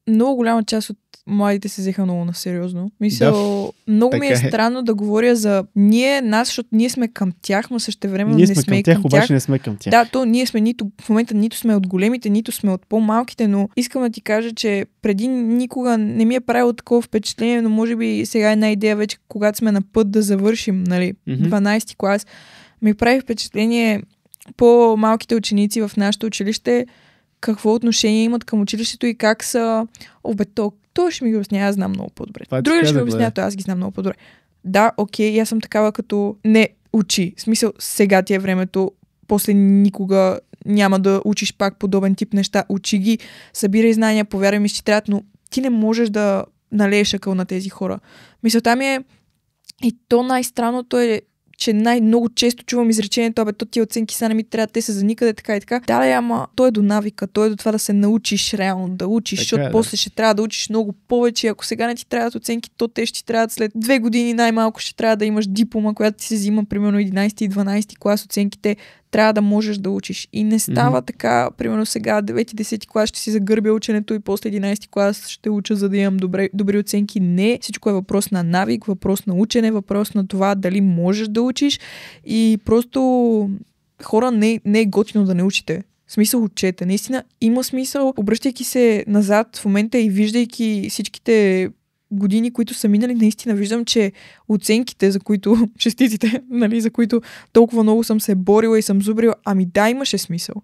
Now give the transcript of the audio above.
много голяма част от младите се взеха много насериозно. Мисля, много ми е странно да говоря за нас, защото ние сме към тях, но същевременно не сме към тях. Обаче не сме към тях. Да, то ние сме в момента нито сме от големите, нито сме от по-малките, но искам да ти кажа, че преди никога не ми е правило такова впечатление, но може би сега е една идея вече, когато сме на път да завършим, 12-ти клас, ми прави впечатление по-малките ученици в нашето училище, какво отношение имат към училището и как са... Той ще ми ги обясня, аз знам много по-добре. Други ще ми обясня, аз ги знам много по-добре. Да, окей, аз съм такава като не учи. В смисъл, сега ти е времето, после никога няма да учиш пак подобен тип неща. Учи ги, събирай знания, повярвай ми, че трябва, но ти не можеш да налееш акъл на тези хора. Мисълта ми е, и то най-странното е, че много често чувам изречението, то тия оценки са не ми трябва, те са за никъде, така и така. Да, ама то е до навика, то е до това да се научиш реално да учиш, защото после ще трябва да учиш много повече. Ако сега не ти трябват оценки, то те ще ти трябват след 2 години най-малко ще трябва да имаш диплома, която ти се взима примерно 11 и 12 клас, оценките трябва да можеш да учиш. И не става така, примерно сега 9-10 клас ще си загърбя ученето и после 11 клас ще уча, за да имам добри оценки. Не, всичко е въпрос на навик, въпрос на учене, въпрос на това дали можеш да учиш и просто хора не е готино да не учите. В смисъл учете. Наистина има смисъл, обръщайки се назад в момента и виждайки всичките години, които са минали, наистина виждам, че оценките, за които, шестиците, за които толкова много съм се борила и съм зубрила, да, имаше смисъл.